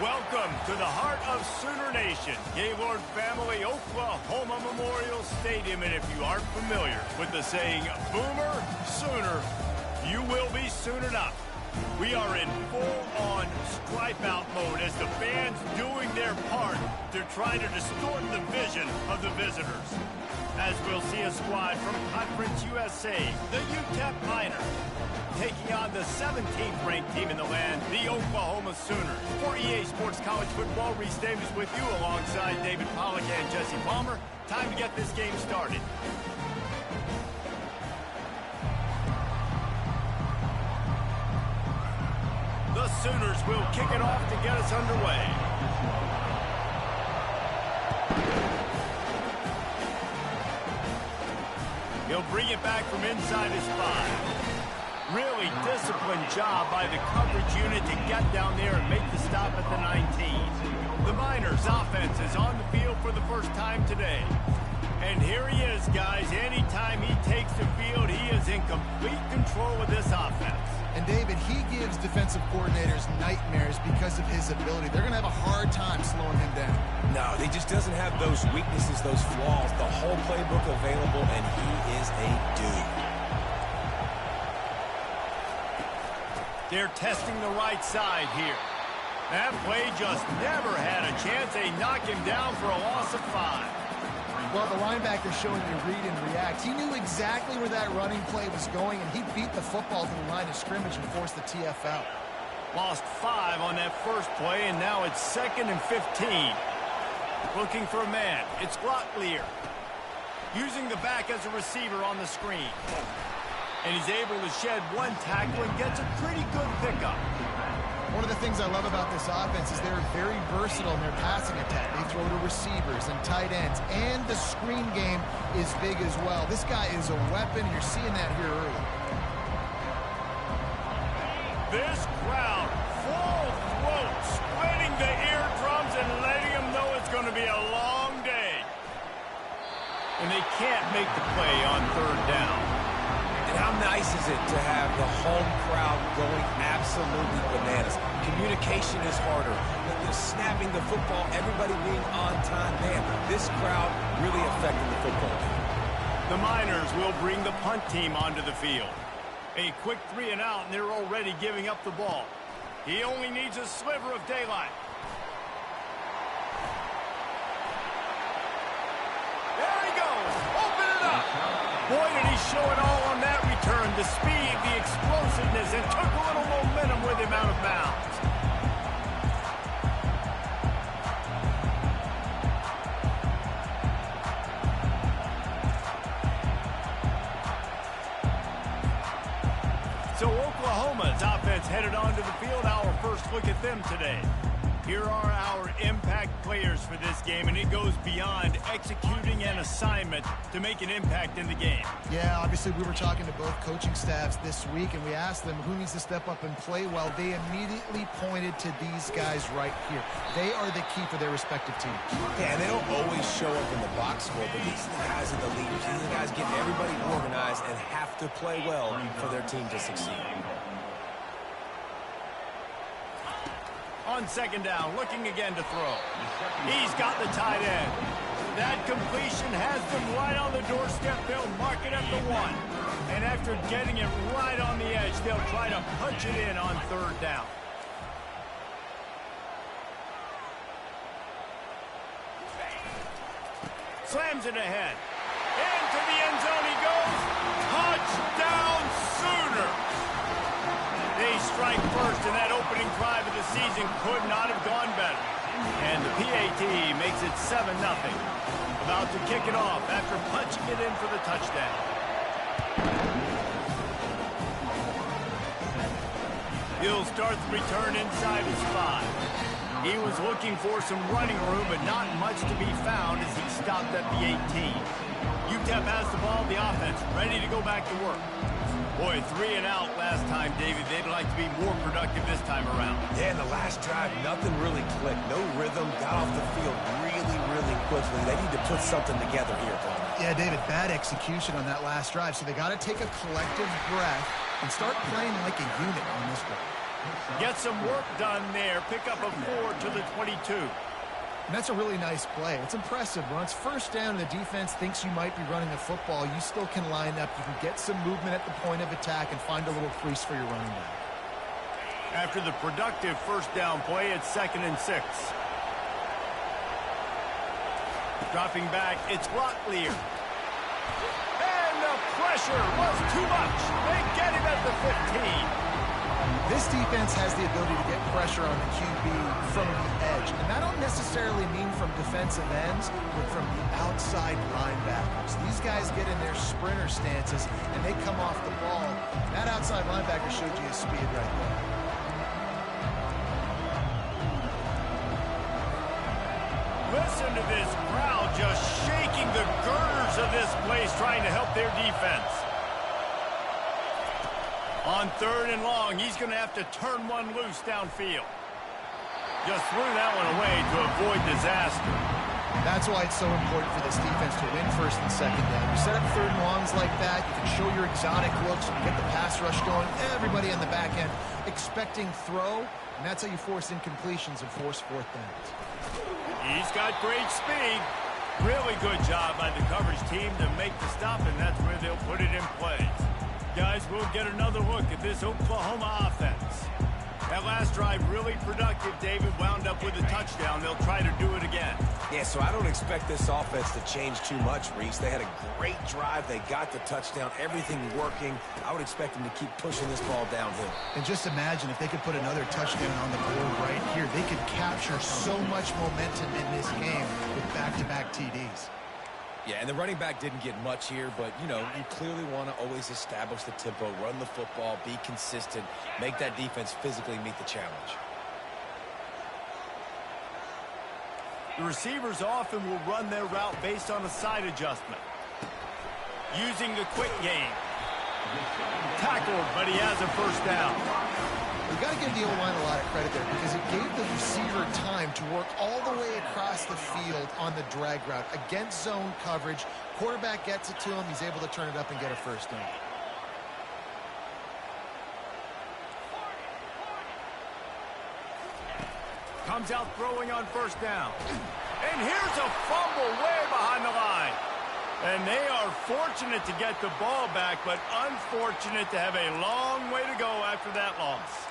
Welcome to the heart of Sooner Nation, Gaylord Family, Oklahoma Memorial Stadium. And if you aren't familiar with the saying, Boomer Sooner, you will be soonered up. We are in full-on stripe-out mode as the fans doing their part to try to distort the vision of the visitors. As we'll see a squad from Conference USA, the UTEP Miners, taking on the 17th ranked team in the land, the Oklahoma Sooners. For EA Sports College Football, Reese Davis with you alongside David Pollack and Jesse Palmer. Time to get this game started. The Sooners will kick it off to get us underway. He'll bring it back from inside his 5. Really disciplined job by the coverage unit to get down there and make the stop at the 19. The Miners offense is on the field for the first time today. And here he is, guys. Anytime he takes the field, he is in complete control of this offense. And David, he gives defensive coordinators nightmares because of his ability. They're going to have a hard time slowing him down. No, he just doesn't have those weaknesses, those flaws, the whole playbook available, and he is a dude. They're testing the right side here. That play just never had a chance. They knock him down for a loss of 5. Well, the linebacker's showing you read and react. He knew exactly where that running play was going, and he beat the football to the line of scrimmage and forced the TFL. Lost 5 on that first play, and now it's 2nd and 15. Looking for a man. It's Glocklear. Using the back as a receiver on the screen. And he's able to shed one tackle and gets a pretty good pickup. One of the things I love about this offense is they're very versatile in their passing attack. They throw to receivers and tight ends, and the screen game is big as well. This guy is a weapon, and you're seeing that here early. This crowd, full throat, splitting the eardrums and letting them know it's going to be a long day. And they can't make the play on 3rd down. And how nice is it to have the home crowd going absolutely bananas? Communication is harder. Snapping the football, everybody being on time. Man, this crowd really affecting the football game. The Miners will bring the punt team onto the field. A quick 3 and out, and they're already giving up the ball. He only needs a sliver of daylight. There he goes. Open it up. Boy, did he show it all on that return. The speed, the explosiveness, and took a little momentum with him out of bounds. So Oklahoma's offense headed onto the field. Our first look at them today. Here are our impact players for this game, and it goes beyond executing an assignment to make an impact in the game. Yeah, obviously we were talking to both coaching staffs this week, and we asked them who needs to step up and play well. They immediately pointed to these guys right here. They are the key for their respective teams. Yeah, and they don't always show up in the box score, but these are the guys are the leaders. These are the guys getting everybody organized and have to play well for their team to succeed. On 2nd down, looking again to throw. He's got the tight end. That completion has them right on the doorstep. They'll mark it at the 1. And after getting it right on the edge, they'll try to punch it in on 3rd down. Slams it ahead. Into the end zone he goes. Touchdown Sooners! They strike first, and that opening drive of the season could not have gone better. And the PAT makes it 7-0. About to kick it off after punching it in for the touchdown. He'll start the return inside his 5. He was looking for some running room, but not much to be found as he stopped at the 18. UTEP has the ball, the offense, ready to go back to work. Boy, 3 and out last time, David. They'd like to be more productive this time around. Yeah, in the last drive, nothing really clicked. No rhythm, got off the field really quickly. They need to put something together here, Paul. Yeah, David, bad execution on that last drive, so they got to take a collective breath and start playing like a unit on this one. Get some work done there. Pick up a 4 to the 22. And that's a really nice play. It's impressive. When it's first down and the defense thinks you might be running a football, you still can line up. You can get some movement at the point of attack and find a little crease for your running back. After the productive first down play, it's 2nd and 6. Dropping back, it's Locklear. And the pressure was too much. They get him at the 15. This defense has the ability to get pressure on the QB from the edge. And that don't necessarily mean from defensive ends, but from the outside linebackers. These guys get in their sprinter stances, and they come off the ball. That outside linebacker showed you his speed right there. Listen to this crowd just shaking the girders of this place, trying to help their defense. On 3rd and long, he's going to have to turn one loose downfield. Just threw that one away to avoid disaster. That's why it's so important for this defense to win 1st and 2nd down. You set up 3rd and longs like that, you can show your exotic looks, you get the pass rush going, everybody on the back end expecting throw, and that's how you force incompletions and force 4th downs. He's got great speed. Really good job by the coverage team to make the stop, and that's where they'll put it in play. Guys, we'll get another look at this Oklahoma offense. That last drive really productive. David wound up with a touchdown. They'll try to do it again. Yeah, so I don't expect this offense to change too much, Reese. They had a great drive. They got the touchdown. Everything working. I would expect them to keep pushing this ball downhill. And just imagine if they could put another touchdown on the board right here. They could capture so much momentum in this game with back-to-back TDs. Yeah, and the running back didn't get much here, but, you know, you clearly want to always establish the tempo, run the football, be consistent, make that defense physically meet the challenge. The receivers often will run their route based on a side adjustment. Using the quick game. Tackled, but he has a 1st down. We've got to give the O-line a lot of credit there because it gave the receiver time to work all the way across the field on the drag route against zone coverage. Quarterback gets it to him. He's able to turn it up and get a 1st down. Comes out throwing on 1st down. And here's a fumble way behind the line. And they are fortunate to get the ball back, but unfortunate to have a long way to go after that loss.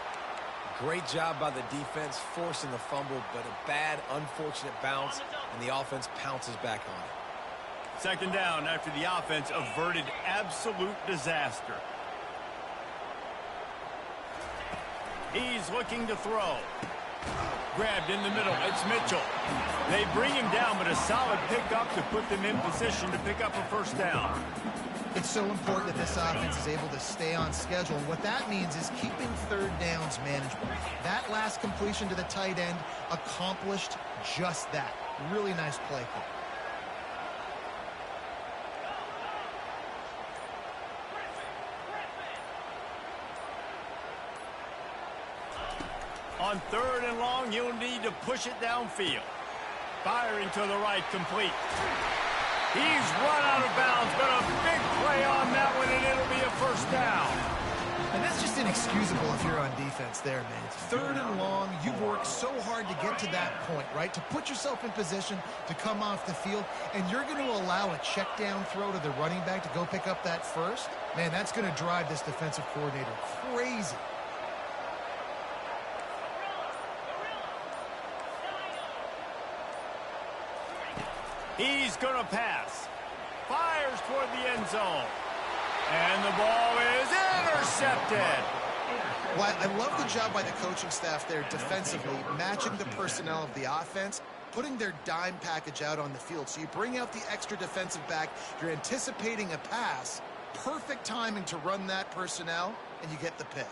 Great job by the defense, forcing the fumble, but a bad, unfortunate bounce, and the offense pounces back on it. 2nd down after the offense averted absolute disaster. He's looking to throw. Grabbed in the middle. It's Mitchell. They bring him down, but a solid pickup to put them in position to pick up a 1st down. It's so important that this offense is able to stay on schedule. And what that means is keeping 3rd downs manageable. That last completion to the tight end accomplished just that. Really nice play call. On 3rd and long, you'll need to push it downfield. Firing to the right, complete. He's run out of bounds, but a big play on that one, and it'll be a 1st down. And that's just inexcusable if you're on defense there, man. 3rd and long, you've worked so hard to get to that point, right? To put yourself in position to come off the field, and you're going to allow a check down throw to the running back to go pick up that 1st? Man, that's going to drive this defensive coordinator crazy. He's going to pass. Fires toward the end zone. And the ball is intercepted. Well, I love the job by the coaching staff there defensively, matching the personnel of the offense, putting their dime package out on the field. So you bring out the extra defensive back, you're anticipating a pass, perfect timing to run that personnel, and you get the pick.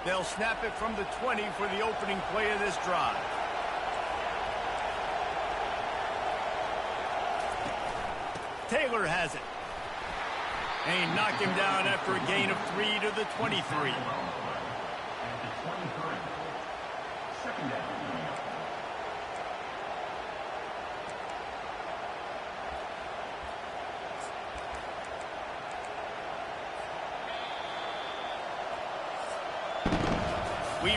They'll snap it from the 20 for the opening play of this drive. Taylor has it. And he knocked him down after a gain of 3 to the 23. We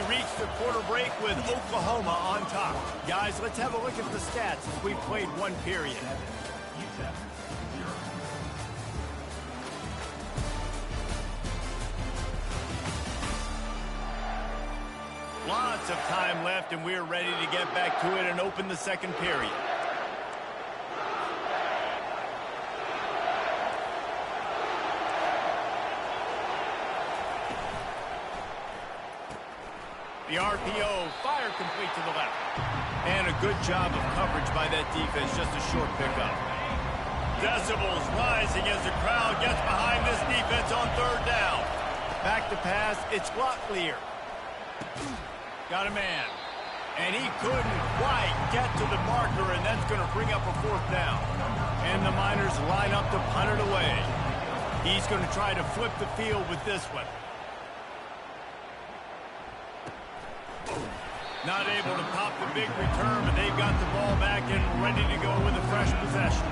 reach the quarter break with Oklahoma on top. Guys, let's have a look at the stats as we've played one period. Lots of time left, and we're ready to get back to it and open the second period. The RPO, fire complete to the left. And a good job of coverage by that defense, just a short pickup. Decibels rising as the crowd gets behind this defense on third down. Back to pass, it's Locklear. Got a man. And he couldn't quite get to the marker, and that's going to bring up a fourth down. And the Miners line up to punt it away. He's going to try to flip the field with this one. Not able to pop the big return, but they've got the ball back and ready to go with a fresh possession.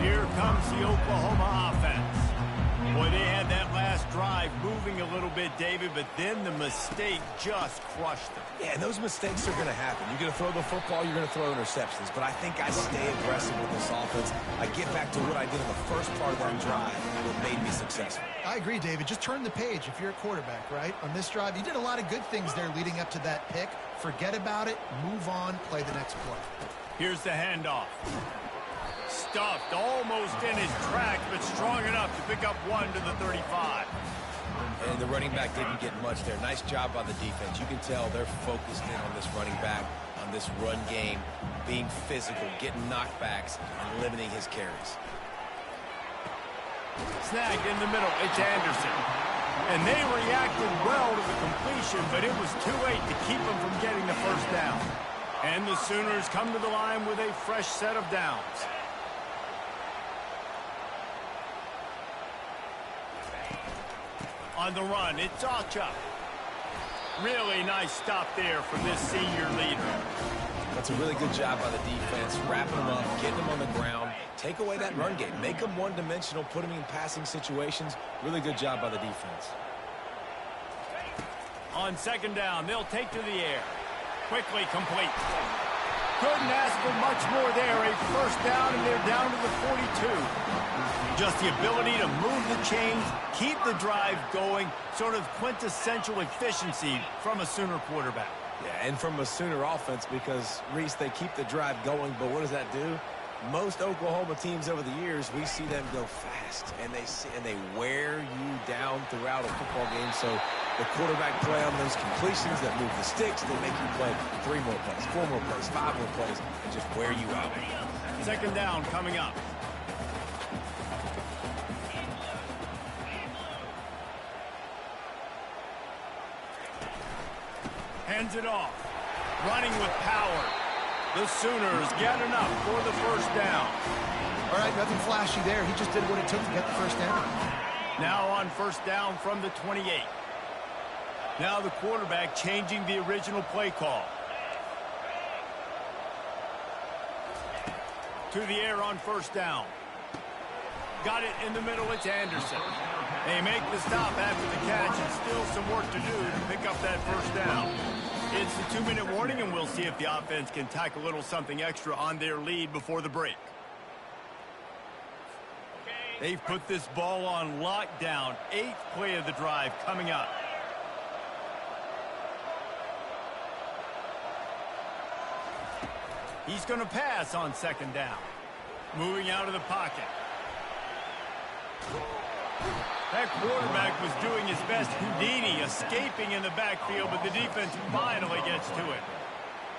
Here comes the Oklahoma offense. Boy, they had that last drive moving a little bit, David, but then the mistake just crushed them. Yeah, and those mistakes are going to happen. You're going to throw the football, you're going to throw interceptions. But I think I stay aggressive with this offense. I get back to what I did in the first part of that drive that made me successful. I agree, David. Just turn the page if you're a quarterback, right? On this drive, you did a lot of good things there leading up to that pick. Forget about it, move on, play the next play. Here's the handoff. Stuffed almost in his tracks, but strong enough to pick up one to the 35. And the running back didn't get much there. Nice job by the defense. You can tell they're focused in on this running back, on this run game, being physical, getting knockbacks, and limiting his carries. Snagged in the middle, it's Anderson. And they reacted well to the completion, but it was too late to keep them from getting the first down. And the Sooners come to the line with a fresh set of downs. On the run, it's Ocha. Really nice stop there from this senior leader. That's a really good job by the defense, wrapping them up, getting them on the ground, take away that run game, make them one-dimensional, put them in passing situations. Really good job by the defense. On second down, they'll take to the air. Quickly complete. Couldn't ask for much more there. A first down, and they're down to the 42. Just the ability to move the chains, keep the drive going, sort of quintessential efficiency from a Sooner quarterback. Yeah, and from a Sooner offense because, Reese, they keep the drive going, but what does that do? Most Oklahoma teams over the years, we see them go fast, and they wear you down throughout a football game. So the quarterback play on those completions that move the sticks, they make you play 3 more plays, 4 more plays, 5 more plays, and just wear you out. Second down coming up. Hands it off. Running with power. The Sooners get enough for the first down. All right, nothing flashy there. He just did what it took to get the first down. Now on first down from the 28. Now the quarterback changing the original play call. To the air on first down. Got it in the middle, it's Anderson. They make the stop after the catch, and still some work to do to pick up that first down. It's the 2-minute warning, and we'll see if the offense can tack a little something extra on their lead before the break. They've put this ball on lockdown. 8th play of the drive coming up. He's going to pass on second down. Moving out of the pocket. That quarterback was doing his best Houdini, escaping in the backfield, but the defense finally gets to it.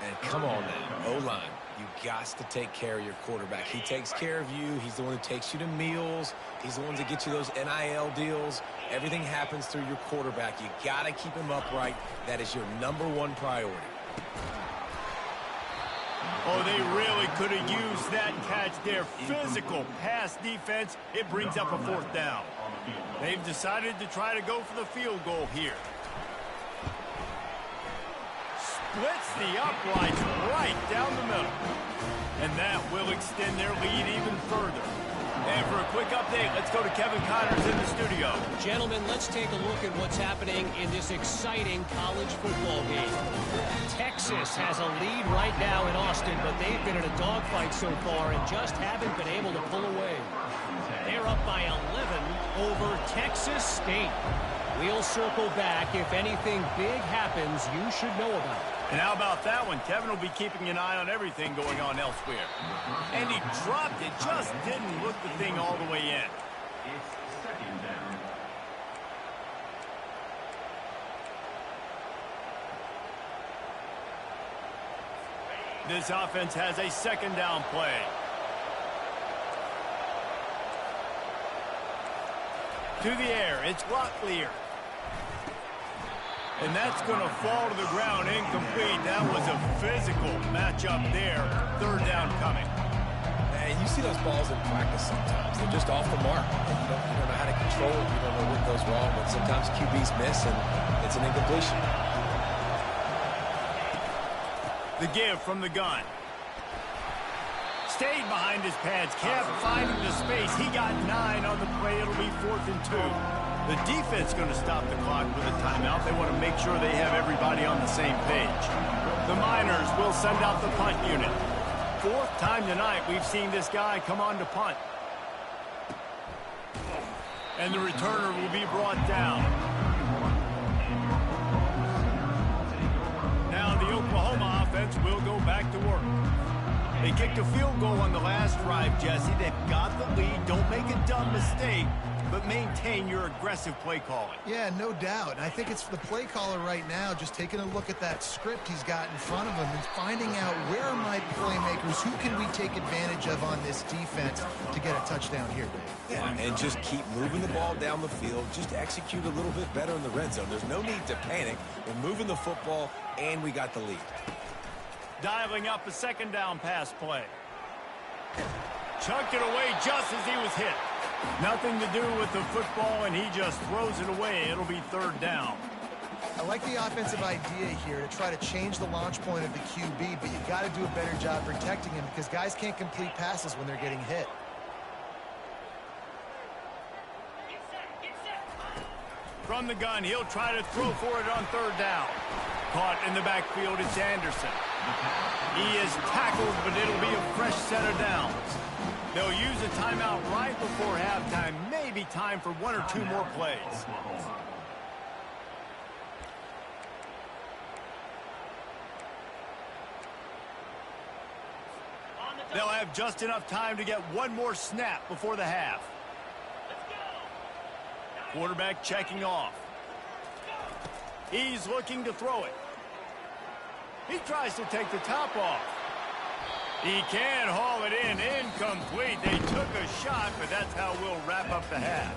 And come on now, O-line, you got to take care of your quarterback. He takes care of you. He's the one who takes you to meals. He's the one that gets you those NIL deals. Everything happens through your quarterback. You got to keep him upright. That is your #1 priority. Oh, they really could have used that catch there. Physical pass defense. It brings up a fourth down. They've decided to try to go for the field goal here. splits the uprights right down the middle. And that will extend their lead even further. And for a quick update, let's go to Kevin Connors in the studio. Gentlemen, let's take a look at what's happening in this exciting college football game. Texas has a lead right now in Austin, but they've been in a dogfight so far and just haven't been able to pull away. They're up by 11 over Texas State. We'll circle back. If anything big happens, you should know about it. And how about that one? Kevin will be keeping an eye on everything going on elsewhere. And he dropped it, just didn't look the thing all the way in. This offense has a second down play. To the air, it's Locklear. And that's going to fall to the ground incomplete. That was a physical matchup there. Third down coming. And you see those balls in practice sometimes. They're just off the mark. And you don't know how to control it. You don't know what goes wrong. But sometimes QBs miss, and it's an incompletion. The give from the gun. Stayed behind his pads. Kept finding the space. He got 9 on the play. It'll be 4th and 2. The defense going to stop the clock with a timeout. They want to make sure they have everybody on the same page. The Miners will send out the punt unit. 4th time tonight we've seen this guy come on to punt. And the returner will be brought down. Now the Oklahoma offense will go back to work. They kicked a field goal on the last drive, Jesse. They've got the lead. Don't make a dumb mistake, but maintain your aggressive play calling. Yeah, no doubt. And I think it's the play caller right now just taking a look at that script he's got in front of him and finding out where are my playmakers, who can we take advantage of on this defense to get a touchdown here, Dave. Yeah, and just keep moving the ball down the field. Just execute a little bit better in the red zone. There's no need to panic. We're moving the football, and we got the lead. Dialing up a second down pass play. Chucked it away just as he was hit. Nothing to do with the football, and he just throws it away. It'll be 3rd down. I like the offensive idea here to try to change the launch point of the QB, but you've got to do a better job protecting him because guys can't complete passes when they're getting hit. From the gun, he'll try to throw for it on 3rd down. Caught in the backfield, it's Anderson. He is tackled, but it'll be a fresh set of downs. They'll use a timeout right before halftime. Maybe time for 1 or 2 more plays. They'll have just enough time to get 1 more snap before the half. Quarterback checking off. He's looking to throw it. He tries to take the top off. He can haul it in. Incomplete. They took a shot, but that's how we'll wrap up the half.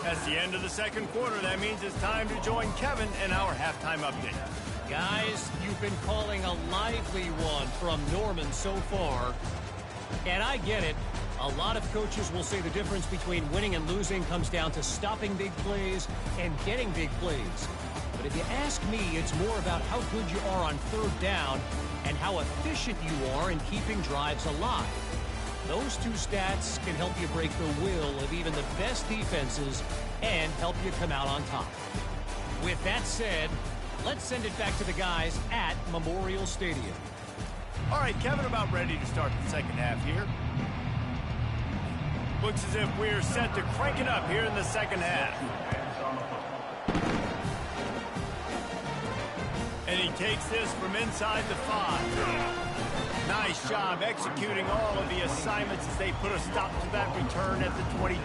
That's the end of the second quarter. That means it's time to join Kevin in our halftime update. Guys, you've been calling a lively one from Norman so far. And I get it. A lot of coaches will say the difference between winning and losing comes down to stopping big plays and getting big plays. But if you ask me, it's more about how good you are on 3rd down and how efficient you are in keeping drives alive. Those 2 stats can help you break the will of even the best defenses and help you come out on top. With that said, let's send it back to the guys at Memorial Stadium. All right, Kevin, about ready to start the second half here. Looks as if we're set to crank it up here in the second half. And he takes this from inside the 5. Nice job executing all of the assignments as they put a stop to that return at the 22.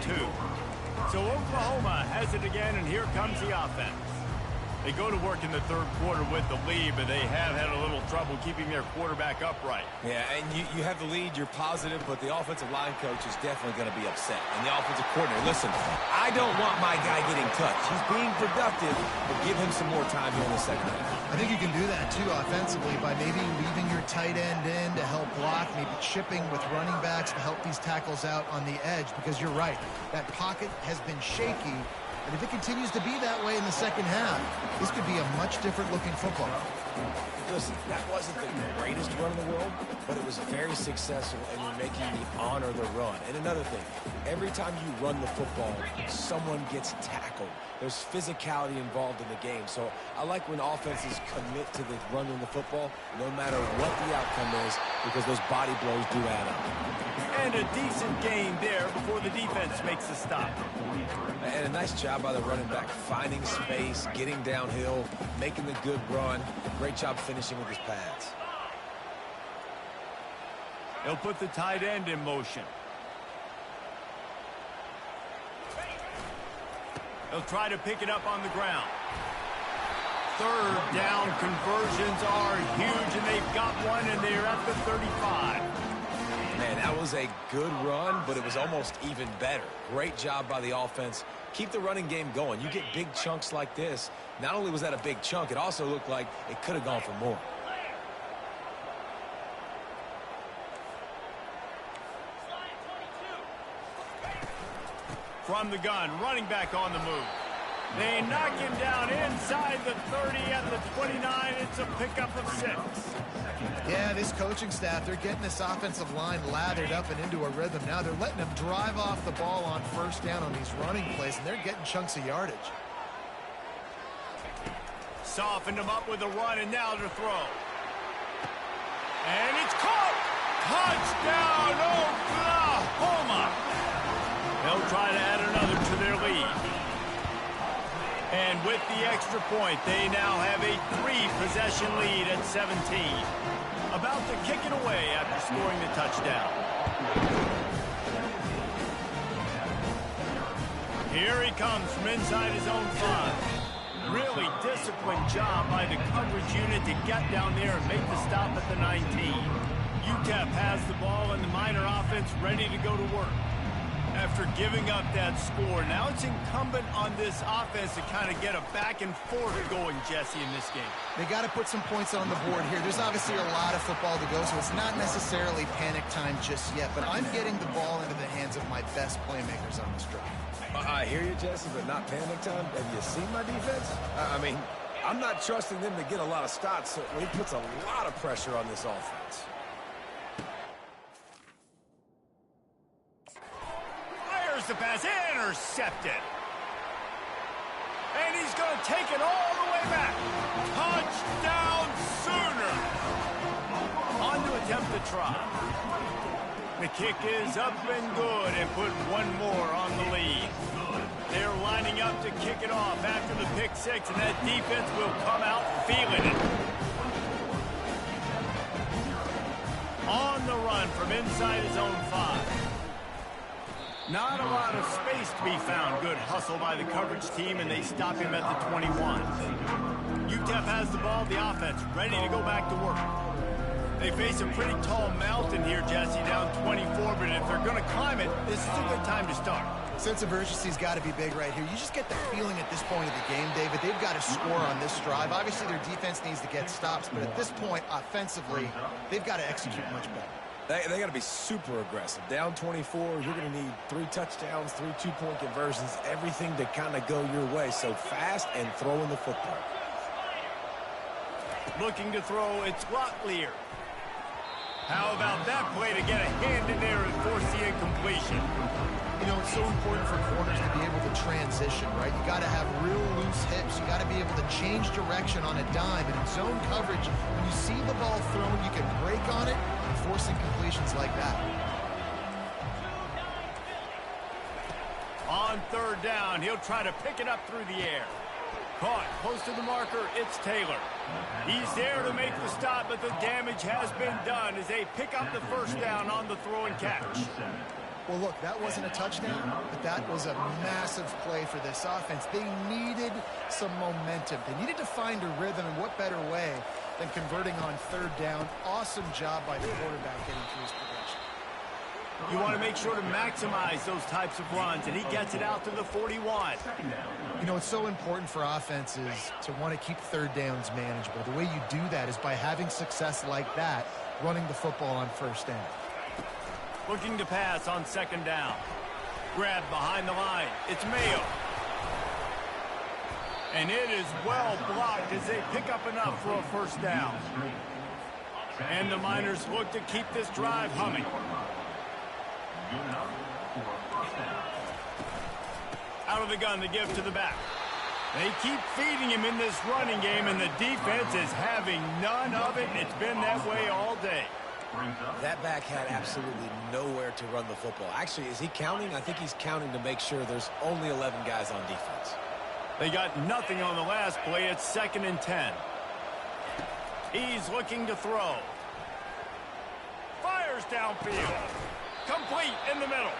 So Oklahoma has it again, and here comes the offense. They go to work in the 3rd quarter with the lead, but they have had a little trouble keeping their quarterback upright. Yeah, and you have the lead, you're positive, but the offensive line coach is definitely going to be upset. And the offensive coordinator, listen, I don't want my guy getting touched. He's being productive, but give him some more time here in the second half. I think you can do that, too, offensively, by maybe leaving your tight end in to help block, maybe chipping with running backs to help these tackles out on the edge, because you're right. That pocket has been shaky, And if it continues to be that way in the second half, this could be a much different looking football. Listen, that wasn't the greatest run in the world, but it was very successful, and you're making me honor the run. And another thing, every time you run the football, someone gets tackled. There's physicality involved in the game. So I like when offenses commit to the running the football, no matter what the outcome is, because those body blows do add up. And a decent gain there before the defense makes the stop. And a nice job by the running back, finding space, getting downhill, making the good run. Great job finishing with his pads. He'll put the tight end in motion. He'll try to pick it up on the ground. Third down conversions are huge, and they've got one, and they're at the 35. Man, that was a good run, but it was almost even better. Great job by the offense. Keep the running game going. You get big chunks like this. Not only was that a big chunk, it also looked like it could have gone for more. From the gun, running back on the move. They knock him down inside the 30 at the 29. It's a pickup of 6. Yeah, this coaching staff, they're getting this offensive line lathered up and into a rhythm. Now they're letting them drive off the ball on first down on these running plays, and they're getting chunks of yardage. Softened him up with a run, and now to throw. And it's caught! Touchdown, Oklahoma! They'll try to add another to their lead. And with the extra point, they now have a 3-possession lead at 17. About to kick it away after scoring the touchdown. Here he comes from inside his own 5. Really disciplined job by the coverage unit to get down there and make the stop at the 19. UTEP has the ball and the Miner offense ready to go to work. After giving up that score, now it's incumbent on this offense to kind of get a back and forth going, Jesse, in this game. They got to put some points on the board here. There's obviously a lot of football to go, so it's not necessarily panic time just yet, but I'm getting the ball into the hands of my best playmakers on this drive. I hear you, Jesse, but not panic time. Have you seen my defense? I mean, I'm not trusting them to get a lot of stops, so it puts a lot of pressure on this offense. The pass intercepted. And he's going to take it all the way back. Touchdown Sooner. On to attempt the try. The kick is up and good and put one more on the lead. They're lining up to kick it off after the pick 6, and that defense will come out feeling it. On the run from inside his own 5. Not a lot of space to be found. Good hustle by the coverage team, and they stop him at the 21. UTEP has the ball, the offense, ready to go back to work. They face a pretty tall mountain here, Jesse, down 24, but if they're going to climb it, this is a good time to start. Sense of urgency's got to be big right here. You just get the feeling at this point of the game, David, they've got to score on this drive. Obviously, their defense needs to get stops, but at this point, offensively, they've got to execute much better. They got to be super aggressive. Down 24, you're going to need 3 touchdowns, 3 two-point conversions, everything to kind of go your way. So fast and throwing the football. Looking to throw, it's Locklear. How about that play to get a hand in there and force the incompletion? You know, it's so important for corners to be able to transition, right? You got to have real loose hips. You got to be able to change direction on a dime. And in zone coverage, when you see the ball thrown, you can break on it and force incompletions like that. On third down, he'll try to pick it up through the air. Caught close to the marker, it's Taylor. He's there to make the stop, but the damage has been done as they pick up the first down on the throw and catch. Well, look, that wasn't a touchdown, but that was a massive play for this offense. They needed some momentum. They needed to find a rhythm, and what better way than converting on third down. Awesome job by the quarterback getting through his progression. You want to make sure to maximize those types of runs, and he gets it out to the 41. You know, it's so important for offenses to want to keep third downs manageable. The way you do that is by having success like that, running the football on first down. Looking to pass on second down. Grab behind the line. It's Mayo. And it is well blocked as they pick up enough for a first down. And the Miners look to keep this drive humming. Out of the gun, the give to the back. They keep feeding him in this running game, and the defense is having none of it. It's been that way all day. That back had absolutely nowhere to run the football. Actually, is he counting? I think he's counting to make sure there's only 11 guys on defense. They got nothing on the last play. It's 2nd and 10. He's looking to throw. Fires downfield. Complete in the middle.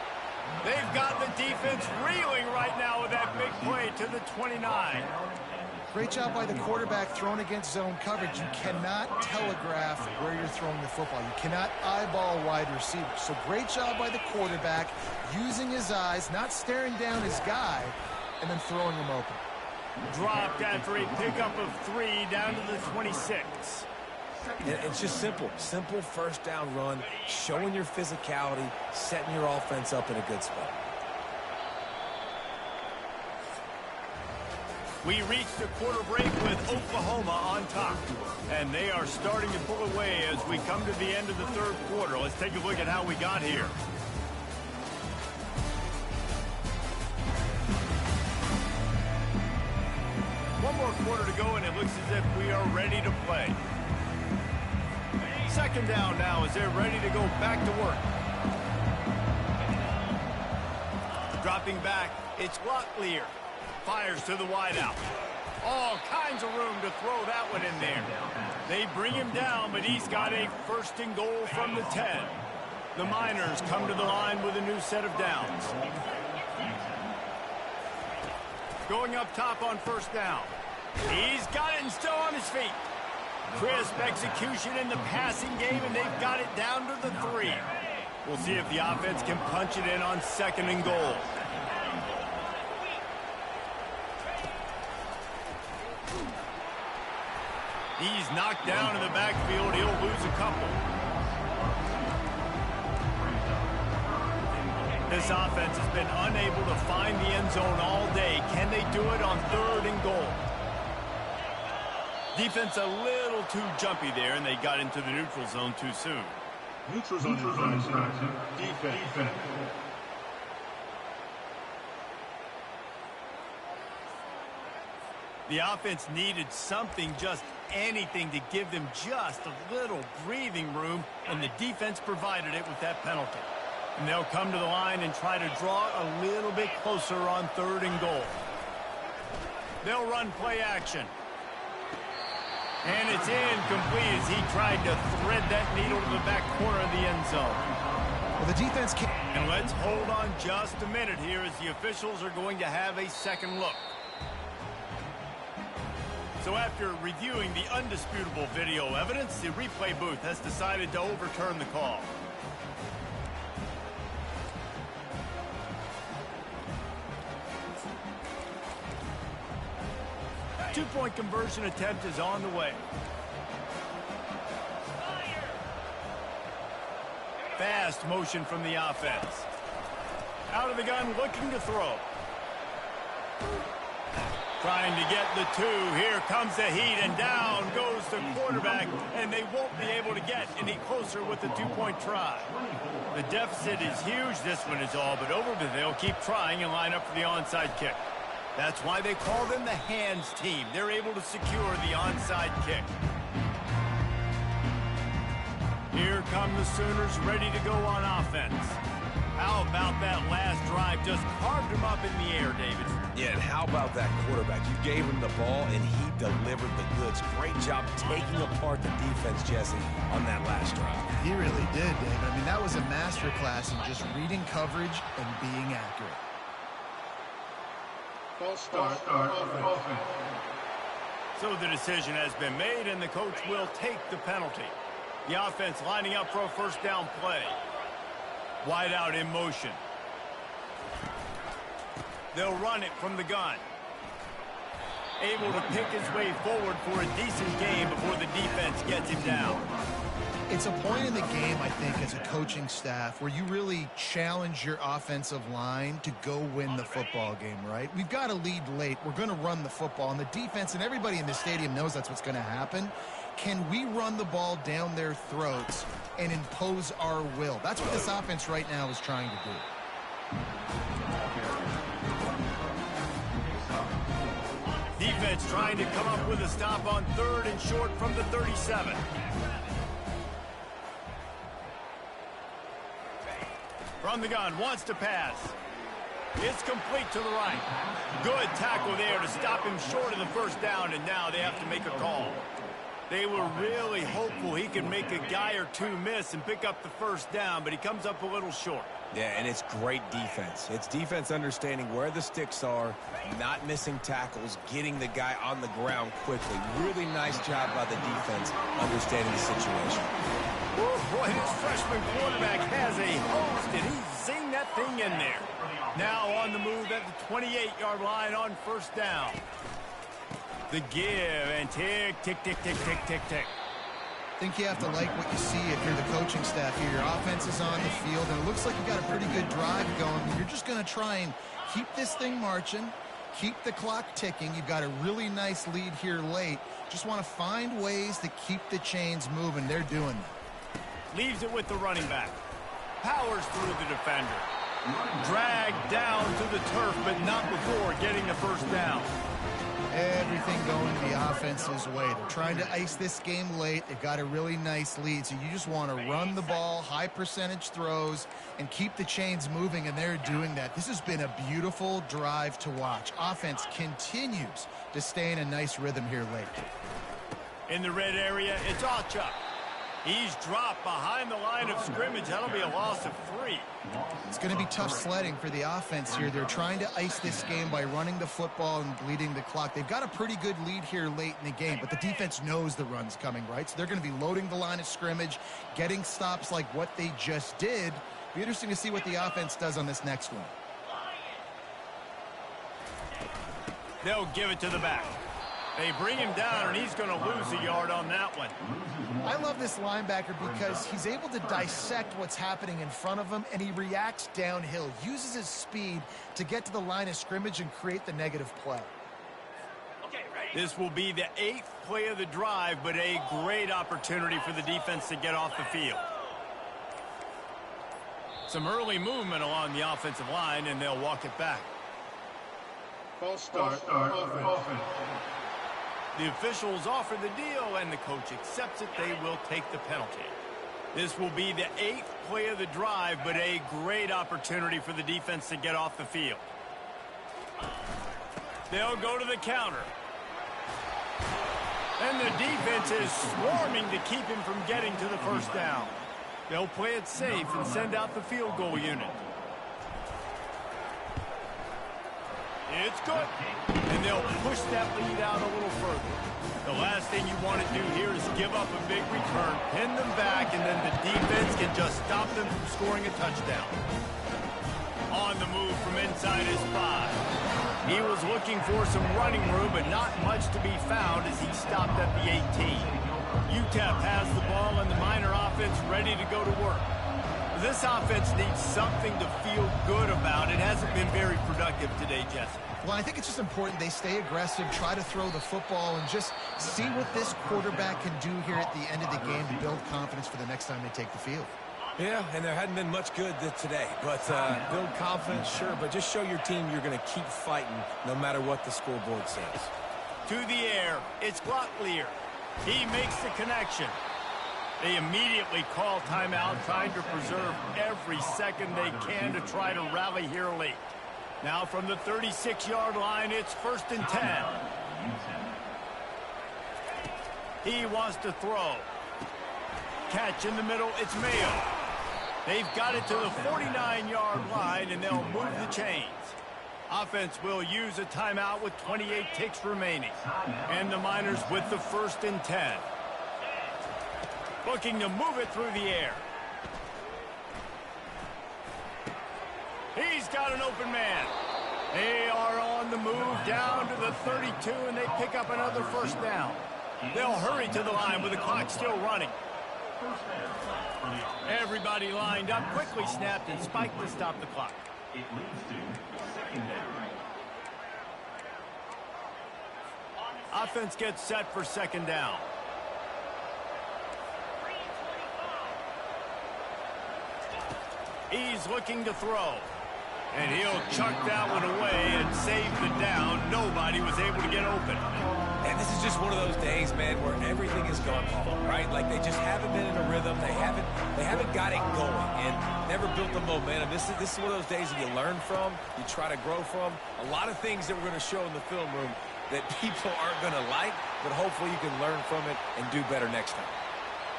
They've got the defense reeling right now with that big play to the 29. Great job by the quarterback thrown against zone coverage. You cannot telegraph where you're throwing the football. You cannot eyeball wide receivers. So great job by the quarterback using his eyes, not staring down his guy, and then throwing him open. Dropped after a pickup of 3 down to the 26. It's just simple first down run, showing your physicality, setting your offense up in a good spot. We reached the quarter break with Oklahoma on top, and they are starting to pull away as we come to the end of the third quarter. Let's take a look at how we got here. One more quarter to go, and it looks as if we are ready to play. 2nd down now as they're ready to go back to work. Dropping back, it's Locklear. Fires to the wideout. All kinds of room to throw that one in there. They bring him down, but he's got a 1st and goal from the 10. The Miners come to the line with a new set of downs. Going up top on 1st down. He's got it and still on his feet. Crisp execution in the passing game, and they've got it down to the 3. We'll see if the offense can punch it in on 2nd and goal. He's knocked down in the backfield. He'll lose a couple. This offense has been unable to find the end zone all day. Can they do it on 3rd and goal? Defense a little too jumpy there, and they got into the neutral zone too soon. Neutral zone defense. The offense needed something, just anything, to give them just a little breathing room, and the defense provided it with that penalty. And they'll come to the line and try to draw a little bit closer on 3rd and goal. They'll run play action. And it's incomplete as he tried to thread that needle to the back corner of the end zone. Well, the defense can't. And let's hold on just a minute here as the officials are going to have a second look. So after reviewing the undisputable video evidence, the replay booth has decided to overturn the call. Two-point conversion attempt is on the way. Fast motion from the offense. Out of the gun, looking to throw. Trying to get the 2. Here comes the heat, and down goes the quarterback, and they won't be able to get any closer with the 2-point try. The deficit is huge. This one is all but over, but they'll keep trying and line up for the onside kick. That's why they call them the hands team. They're able to secure the onside kick. Here come the Sooners ready to go on offense. How about that last drive? Just carved him up in the air, David. Yeah, and how about that quarterback? You gave him the ball, and he delivered the goods. Great job taking apart the defense, Jesse, on that last drive. He really did, David. I mean, that was a masterclass in just reading coverage and being accurate. False start offense. So the decision has been made, and the coach will take the penalty. The offense lining up for a first down play. Wide out in motion. They'll run it from the gun. Able to pick his way forward for a decent game before the defense gets him down. It's a point in the game, I think, as a coaching staff where you really challenge your offensive line to go win the football game, right? We've got to lead late. We're going to run the football. And the defense and everybody in the stadium knows that's what's going to happen. Can we run the ball down their throats and impose our will? That's what this offense right now is trying to do. Defense trying to come up with a stop on 3rd and short from the 37. From the gun, wants to pass. It's complete to the right. Good tackle there to stop him short of the first down, and now they have to make a call. They were really hopeful he could make a guy or two miss and pick up the first down, but he comes up a little short. Yeah, and it's great defense. It's defense understanding where the sticks are, not missing tackles, getting the guy on the ground quickly. Really nice job by the defense understanding the situation. Ooh, boy, this freshman quarterback has a host, and he's zinged that thing in there. Now on the move at the 28-yard line on first down. The give, and tick, tick, tick, tick, tick, tick, tick. I think you have to like what you see if you're the coaching staff here. Your offense is on the field, and it looks like you got a pretty good drive going. You're just going to try and keep this thing marching, keep the clock ticking. You've got a really nice lead here late. Just want to find ways to keep the chains moving. They're doing that. Leaves it with the running back. Powers through the defender. Dragged down to the turf, but not before getting the first down. Everything going the offense's way. They're trying to ice this game late. They've got a really nice lead, so you just want to run the ball, high percentage throws, and keep the chains moving, and they're doing that. This has been a beautiful drive to watch. Offense continues to stay in a nice rhythm here late. In the red area, it's Ochuk. He's dropped behind the line of scrimmage. That'll be a loss of 3. It's going to be tough sledding for the offense here. They're trying to ice this game by running the football and bleeding the clock. They've got a pretty good lead here late in the game, but the defense knows the run's coming, right? So they're going to be loading the line of scrimmage, getting stops like what they just did. Be interesting to see what the offense does on this next one. They'll give it to the back. They bring him down, and he's going to lose a yard on that one. I love this linebacker because he's able to dissect what's happening in front of him, and he reacts downhill, uses his speed to get to the line of scrimmage and create the negative play. This will be the 8th play of the drive, but a great opportunity for the defense to get off the field. Some early movement along the offensive line, and they'll walk it back. False start, offense. The officials offer the deal, and the coach accepts it. They will take the penalty. This will be the 8th play of the drive, but a great opportunity for the defense to get off the field. They'll go to the counter. And the defense is swarming to keep him from getting to the first down. They'll play it safe and send out the field goal unit. It's good. And they'll push that lead out a little further. The last thing you want to do here is give up a big return, pin them back, and then the defense can just stop them from scoring a touchdown. On the move from inside his 5. He was looking for some running room, but not much to be found as he stopped at the 18. UTEP has the ball and the Miner offense ready to go to work. This offense needs something to feel good about. It hasn't been very productive today, Jesse. Well, I think it's just important they stay aggressive, try to throw the football, and just see what this quarterback can do here at the end of the game to build confidence for the next time they take the field. Yeah, and there hadn't been much good today. But build confidence, sure, but just show your team you're going to keep fighting no matter what the scoreboard says. To the air, it's Glocklear. He makes the connection. They immediately call timeout, trying to preserve every second they can to try to rally here late. Now from the 36-yard line, it's 1st and 10. He wants to throw. Catch in the middle, it's Mayo. They've got it to the 49-yard line, and they'll move the chains. Offense will use a timeout with 28 ticks remaining. And the Miners with the 1st and 10. Looking to move it through the air. He's got an open man. They are on the move down to the 32, and they pick up another first down. They'll hurry to the line with the clock still running. Everybody lined up, quickly snapped and spiked to stop the clock. It leads to second down. Offense gets set for second down. He's looking to throw. And he'll chuck that one away and save the down. Nobody was able to get open. And this is just one of those days, man, where everything has gone wrong, right? Like they just haven't been in a rhythm. They haven't got it going and never built the momentum. This is one of those days that you learn from, you try to grow from. A lot of things that we're going to show in the film room that people aren't going to like, but hopefully you can learn from it and do better next time.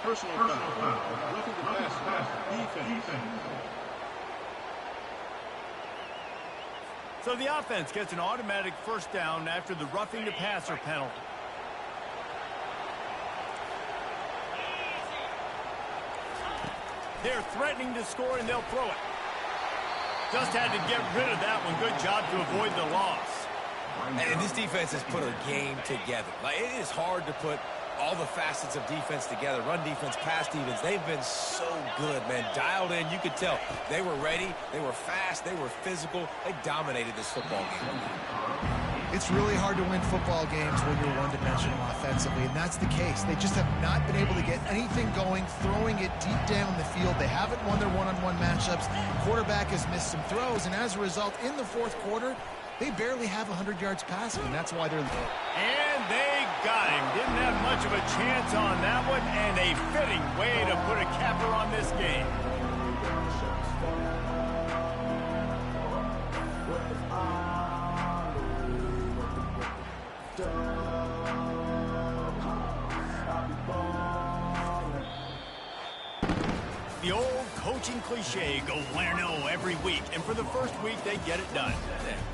Personal foul. Roughing the passer. Defense. So the offense gets an automatic first down after the roughing the passer penalty. They're threatening to score, and they'll throw it. Just had to get rid of that one. Good job to avoid the loss. And this defense has put a game together. Like, it is hard to put all the facets of defense together. Run defense, pass defense. They've been so good, man. Dialed in. You could tell they were ready. They were fast. They were physical. They dominated this football game. It's really hard to win football games when you're one-dimensional offensively, and that's the case. They just have not been able to get anything going, throwing it deep down the field. They haven't won their one-on-one matchups. Quarterback has missed some throws, and as a result, in the fourth quarter, they barely have 100 yards passing, and that's why they're... And they got him. Didn't have much of a chance on that one, and a fitting way to put a capper on this game. The old coaching cliche, go win or no every week. And for the first week, they get it done.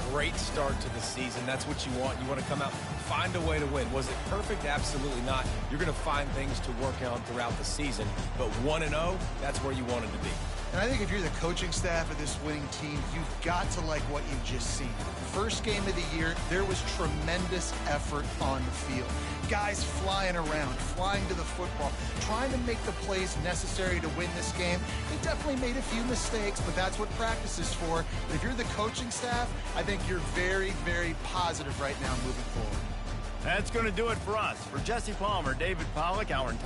Great start to the season. That's what you want. You want to come out, find a way to win. Was it perfect? Absolutely not. You're going to find things to work on throughout the season. But 1-0, that's where you wanted to be. And I think if you're the coaching staff of this winning team, you've got to like what you've just seen. First game of the year, there was tremendous effort on the field. Guys flying around, flying to the football, trying to make the plays necessary to win this game. They definitely made a few mistakes, but that's what practice is for. But if you're the coaching staff, I think you're very, very positive right now moving forward. That's going to do it for us. For Jesse Palmer, David Pollack, our entire